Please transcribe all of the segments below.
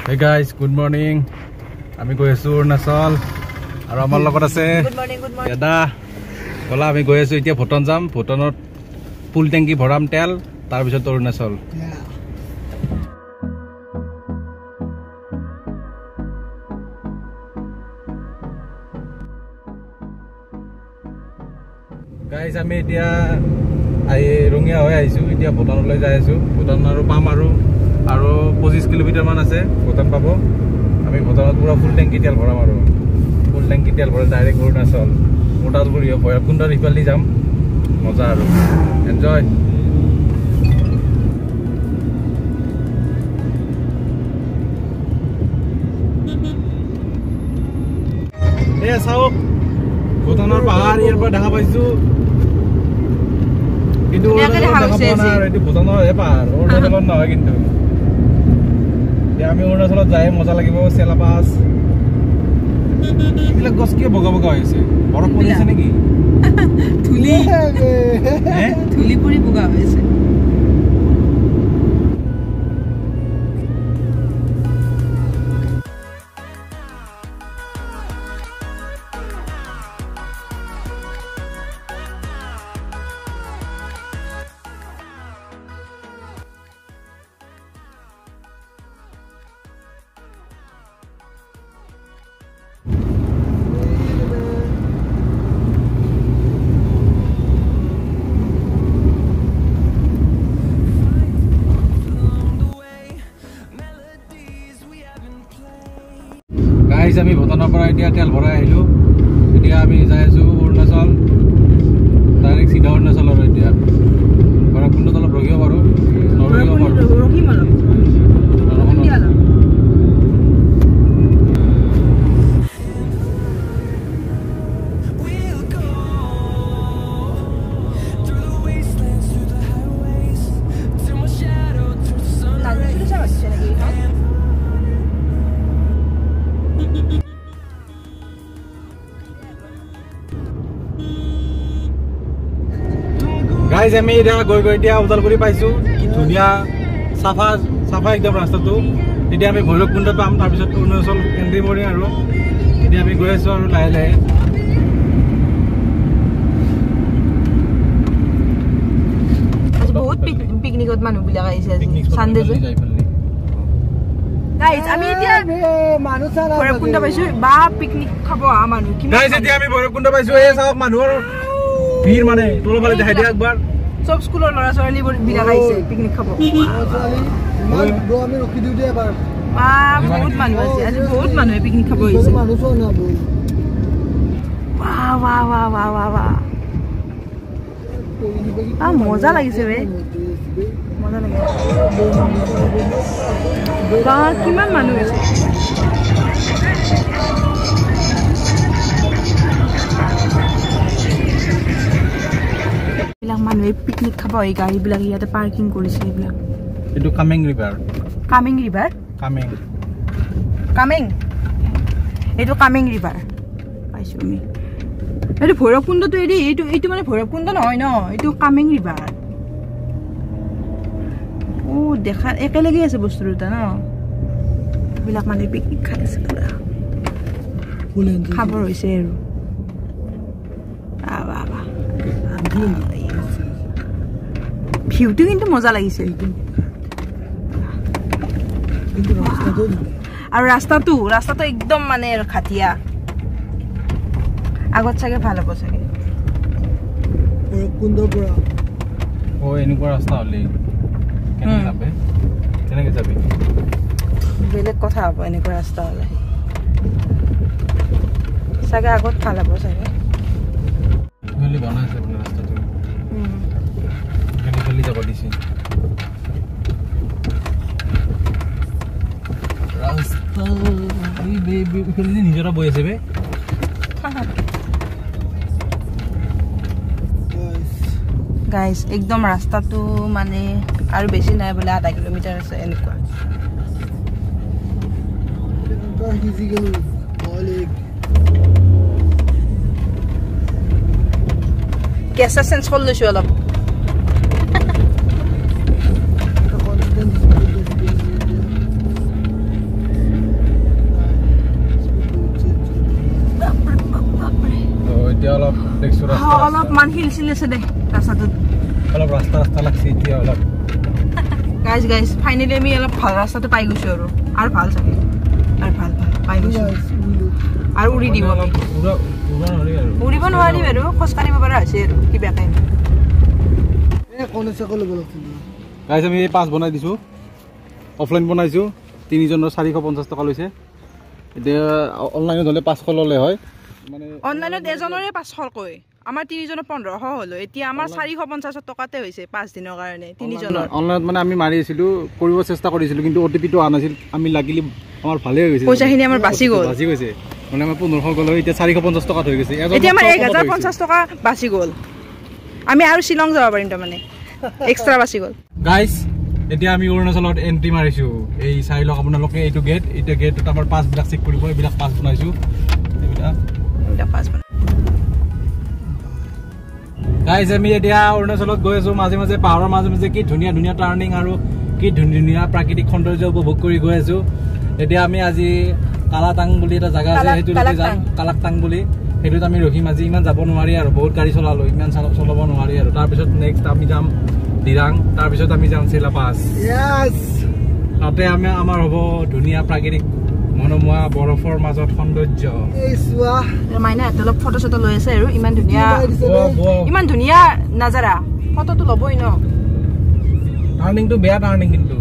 Hey guys, good morning. আমি গৈ আছো অৰুণাচল আৰু আমাৰ লগত আছে গুড মৰ্নিং দাদা কলা আমি গৈ আছো এতিয়া ভূটান যাম ভূটানত ফুল টেংকি ভৰাম তেল তাৰ পিছত অৰুণাচল গাইজ আমি এতিয়া ৰঙিয়া হৈ আহিছো এতিয়া ভূটানলৈ যাই আছো ভূটান আৰু পাম আৰু 25 কিলোমিটাৰ মান আছে ভূটান পাব আমি ভূটানত পুৰা ফুল টেংকি তেল ভৰাম আৰু ফুল টেংকি তেল ভৰাই ডাইৰেক্ট অৰুণাচল মোটালগুৰি ভৈৰৱকুণ্ডৰ ইফালে যাম মজা আৰু এনজয় এ চাওক ভূটানৰ পাহাৰ ইয়াৰ পৰা দেখা পাইছো কিন্তু ভূটানৰ পাহাৰ অৰুণাচলত নহয় কিন্তু আমি অৰুণাচলত যাই মজা লাগিব চেলা পাছ এইবিলাক গছ কিয় বগা বগা হৈছে বৰফ পৰিছে নেকি ধুলি পৰি বগা হৈছে আমি ভূটানৰ পৰা এতিয়া তেল ভৰাই আহিলো এতিয়া আমি যাই আছো অৰুণাচল ডাইৰেক্ট চিধা অৰুণাচলৰ এতিয়া ভৈৰৱকুণ্ডত অলপ ৰখিব পাৰো গাইজ আমি এতিয়া গৈ এতিয়া ওদালগুৰি পাইছো কি ধুনীয়া চাফা চাফা একদম ৰাস্তাটো এতিয়া আমি ভৈৰৱকুণ্ড পাম তাৰপিছত অৰুণাচল এণ্ট্ৰি কৰিম আৰু এতিয়া আমি গৈ আছো আৰু লাহে লাহে বহুত পিকনিকত মানুহবিলাক আহিছে আজি সানডে যে গাইজ আমি এতিয়া ভৈৰৱকুণ্ড পাইছো বা পিকনিক খাব আহা মানুহ গাইজ এতিয়া আমি ভৈৰৱকুণ্ড পাইছো এই চাওক মানুহৰ ভিৰ মানে তোলো ফালে দেখাই দিয়া একবাৰ সব স্কুলৰ ল'ৰা ছোৱালী বিলাক আহিছে পিকনিক খাব বহুত মানুহ আছে আজি বহুত মানুহে পিকনিক খাব আহিছে মজা লাগিছে বে মজা লাগিছে কিমান মানুহ আছে মানুহে পিকনিক খাব এই গাড়ীবিলাক ইয়াতে পাৰ্কিং কৰিছে এইবিলাক এইটো কামিং ৰিভাৰ এইটো কামিং ৰিভাৰ পাইছো আমি এইটো ভৈৰৱকুণ্ডটো এইটো মানে ভৈৰৱকুণ্ড নহয় ন এইটো কামিং ৰিভাৰ ও দেখা একেলগে আছে বস্তু দুটা ন এইবিলাক মানে পিকনিক খাই আছে খাব হৈছে আৰু ভিউটো কিন্তু মজা লাগিছে আৰু ৰাস্তাটো একদম মানে খাটিয়া আগত চাগে ভাল হ'ব চাগে এনেকুৱা ৰাস্তা হলে কেনেকে যাবি বেলেগ কথা হ'ব এনেকুৱা ৰাস্তা হলে চাগে আগত ভাল হ'ব চাগে বনাইছে ৰাস্তাটো কেনেকৈ যাব দিছে ৰাস্তা নিজৰা বৈ আছে বে গাইজ একদম ৰাস্তাটো মানে আৰু বেছি নাই বোলে 8 কিলোমিটাৰ আছে এনেকুৱা কেঁচা চেঞ্জ কৰি লৈছো অলপ দেখছো ৰাস্তা অলপ মান হিলছিল আছে দে ৰাস্তাটোত অলপ ৰাস্তা লাগছে এতিয়া অলপ গাইজ ফাইনালি আমি অলপ ভাল ৰাস্তাটো পাই গৈছো আৰু ভাল চাগে আৰু ভাল পাই গৈছো আৰু উৰি দিব উৰিব নোৱাৰি বাৰু খোজ কাঢ়িব পৰা হৈছে আৰু কিবা কাই গাইজ আমি 5 বনাই দিছো অফলাইন বনাইছো 3 জনৰ 450 টকা লৈছে এতিয়া অনলাইনত হলে 500 ললে হয় মানে অনলাইনত এজনৰে 500 কয় আমাৰ 3 জনৰ 1500 হলো এতিয়া আমাৰ 450 টকাতে হৈছে 5 দিনৰ কাৰণে 3 জনৰ অনলাইনত মানে আমি মাৰি আছিলো কৰিব চেষ্টা কৰিছিলো কিন্তু ওটিপি টো আনাছিল আমি লাগিলি আমাৰ ভালে হৈ গৈছে পইচাখিনি আমাৰ বাচি গৈছে মানে আমাৰ 1500 গল এতিয়া 450 টকা হৈ গৈছে এতিয়া আমাৰ 1050 টকা বাচি গল আমি আৰু শিলং যাব পাৰিম তাৰ মানে এক্সট্ৰা বাচি গল গাইস এতিয়া আমি অৰুণাচলত এন্ট্ৰি মাৰিছো এই চাই লওক আপোনালোকে এইটো গেট এটা গেটত আমাৰ পাস বিলাক চেক কৰিব এইবিলাক পাস বনাইছো এটা পাস গাইস আমি এতিয়া অৰুণাচলত গৈ আছো মাজে মাজে পাহাৰৰ মাজে মাজে কি ধুনীয়া ধুনীয়া টাৰ্নিং আৰু কি ধুনীয়া প্ৰাকৃতিক সৌন্দৰ্য উপভোগ কৰি গৈ আছো এতিয়া আমি আজি কালাটাং বুলি এটা জায়গা আছে হেতুলৈ যাম কালাকটাং বুলি হেতুত আমি ৰখিম আজি ইমান যাব নোৱাৰি আৰু বহুত গাড়ী চলালো ইমান চলাব নোৱাৰি আৰু তাৰ পিছত নেক্সট আমি যাম দিৰাং তাৰ পিছত আমি যাম চেলা পাস তাতে আমি আমাৰ হ'ব ধুনীয়া প্ৰাকৃতিক মনোমোহা বৰফৰ মাজত সৌন্দৰ্য এই সোৱা মাইনা এতলক ফটো চটো লৈ আছে আৰু ইমান ধুনীয়া নাজাৰা ফটোটো লবই ন টাৰ্নিংটো বেয়া টাৰ্নিং কিন্তু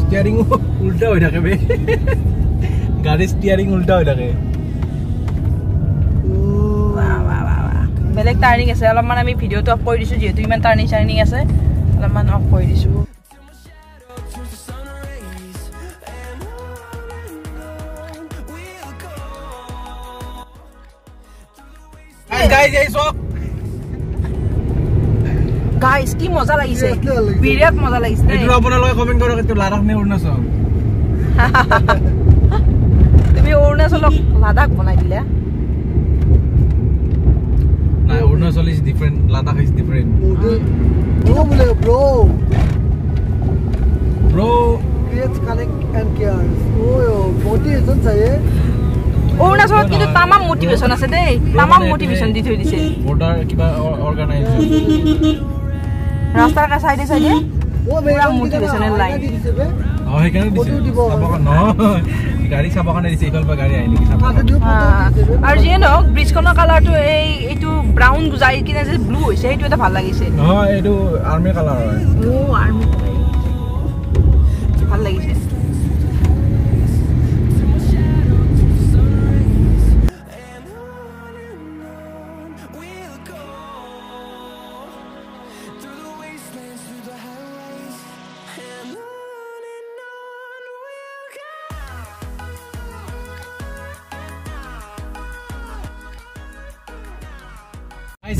স্টিয়াৰিং উল্টা হৈ থাকে বে গাড়ী স্টিয়াৰিং উল্টা হৈ থাকে বেলেগ টাৰ্নিং আছে অলপমান আমি ভিডিঅ'টো অফ কৰি দিছো যেহেতু ইমান টাৰ্নিং আছে অলপমান অফ কৰি দিছো গাইস কি মজা লাগিছে বিৰাট মজা লাগিছে এইটো আপোনালোকে কমেন্ট কৰক এইটো লাডাখ নে অৰুণাচল তুমি অৰুণাচলক লাডাখ বনাই দিলা না Arunachal is different Ladakh is different bro creates connect and cares motivation chahiye অৰুণাচলত কিন্তু তামাম মোটিভেশন আছে দেই তামাম মোটিভেশন দি থৈ দিছে বৰ্ডাৰ কিবা অৰ্গানাইজেচন ৰাস্তাৰ কা সাইডে পুৰা মোটিভেশনাল লাইন সেইকাৰণে দিছে চাবক ন গাড়ী চাবক কাৰণে দিছে ইফাল পৰা গাড়ী আহি নেকি চাবক আৰু যে ন ব্ৰিজখনৰ কালাৰটো এইটো ব্ৰাউন গুজাই কিনে যে ব্লু হৈছে এইটো এটা ভাল লাগিছে নহয় এইটো আৰ্মি কালাৰ হয় ও আৰ্মি ভাল লাগিছে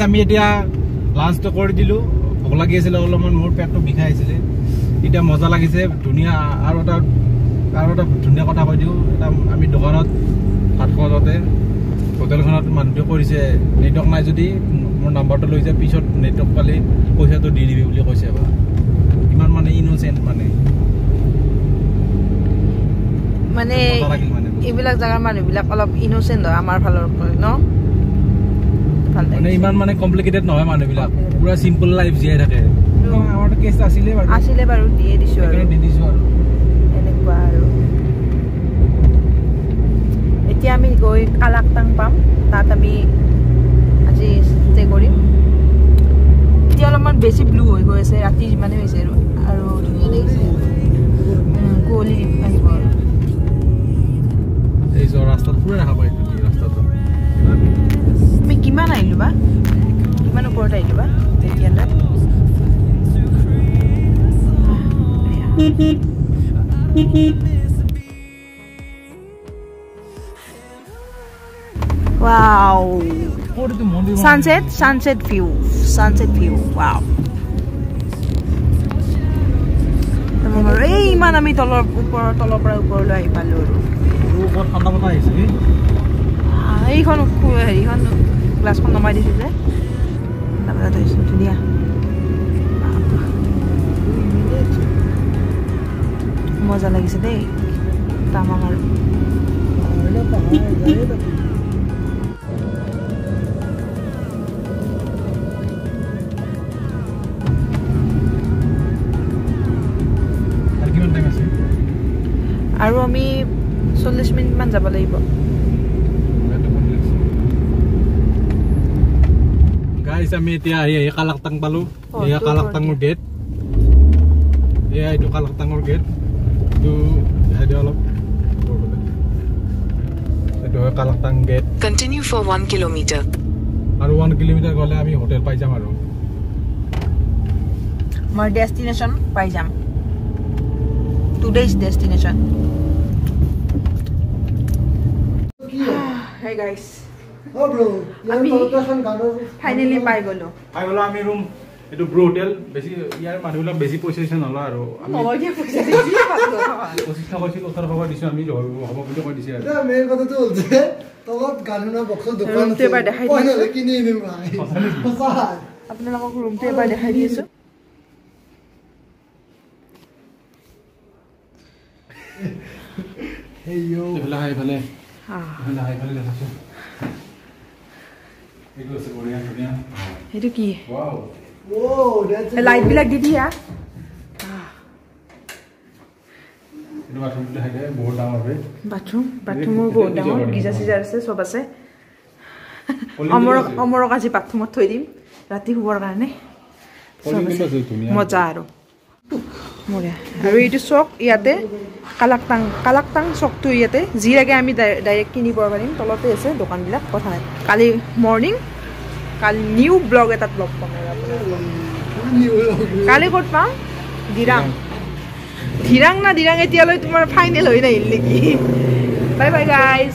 আমি এতিয়া লাঞ্চটো কৰি দিলো ভোক লাগি আছিল অলপমান মোৰ পেটটো বিষাই আছিলে এতিয়া মজা লাগিছে ধুনীয়া আৰু এটা ধুনীয়া কথা কৈ দিওঁ এটা আমি দোকানত ভাত খোৱা যাওঁতে হোটেলখনত মানুহটো কৰিছে নেটৱৰ্ক নাই যদি মোৰ নাম্বাৰটো লৈ যায় পিছত নেটৱৰ্ক পালে পইচাটো দি দিবি বুলি কৈছে ইমান মানে ইনোচেণ্ট মানে এইবিলাক জাগাৰ মানুহবিলাক অলপ ইনোচেণ্ট হয় আমাৰ ফালৰ পৰা ন মানে ইমান মানে কমপ্লিকেটেড নহয় মানুহবিলাক পুৰা সিম্পল লাইফ জীয়াই থাকে আমাৰটো কেছ আছিলে বাৰু দিয়ে দিছো আৰু এনেকুৱা আৰু এতিয়া আমি গৈ কালাকটাং পাম তাত আমি আজি ষ্টে কৰিম এতিয়া অলপমান বেছি ব্লু হৈ গৈ আছে ৰাতি যিমানে হৈছে আৰু ধুনীয়া লাগিছে কুঁৱলী আহিব এই ৰাস্তাত পুৰা দেখা পাই ৰাস্তাটো আমি কিমান আহিলো বা কিমান ওপৰত আহিলো বা এতিয়া wow sunset view wow এই ইমান আমি তলৰ পৰা ওপৰলৈ আহি পালো আৰু ঠাণ্ডা বতাহ আহিছে এইখন হেৰিখন গ্লাছখন নমাই দিছো যে তাৰপৰা থৈছো ধুনীয়া মজা লাগিছে দেই তামাম আৰু আৰু আমি 40 মিনিট মান যাব লাগিব গাইস আমি এতিয়া এই কালাকটাং পালো এই কালাকটাংৰ গেট এইটো কালাকটাংৰ গেট তো হেডে অলপ এইটো Kalaktang gate Continue for 1 kilometer. আৰু 1 কিলোমিটাৰ গলে আমি হোটেল পাই যাম আৰু আমাৰ ডেস্টিনেশন পাই যাম today's destination Hey guys Oh bro, আমি গানৰ ফাইনালি পাই গলো পাই গলো আমি ৰুম এটো ব্ৰো হোটেল বেছি ইয়াৰ মানুহবিলাক বেছি পইচা নলয় আৰু আমি নলয় পইচা দিছি পালো 25 কৈছিল 18 টকা দিছো আমি হ'ব বুলি কৈ দিছে আৰু এটা মেইন কথাটো হ'ল যে তলত গানৰ বক্সৰ দোকান ৰুমটো এবাৰ দেখাই দিছো। পইচা কিনি দিম ভাই সঁচা আপোনালোকক ৰুমটো এবাৰ দেখাই দিছো হেইয়ো এইফালে দেখাছো এইটো আছে বঢ়িয়া ধুনীয়া সেইটো কি ওয়াও ও দ্যাটস লাইট বিলাক দি দিয়া এইটো বাথৰুমটো দেখাই দিয়ে বহুত ডাঙৰ হয় বাথৰুমৰ বহুত ডাঙৰ গিজা চিজাৰ আছে চব আছে অমৰক আজি বাথৰুমত থৈ দিম ৰাতি শুবৰ কাৰণে মজা আৰু মজা আৰু এইটো চক ইয়াতে কালাকটাং চকটো ইয়াতে যি লাগে আমি ডাইৰেক্ট কিনিব পাৰিম তলতে আছে দোকানবিলাক কথা নাই কালি মৰ্ণিং কালি নিউ ব্লগ এটাত লগ পাম কালি ক'ত পাম ধিৰাং না এতিয়ালৈ তোমাৰ ফাইনেল হৈ নাহিল নেকি বাই বাই গাইজ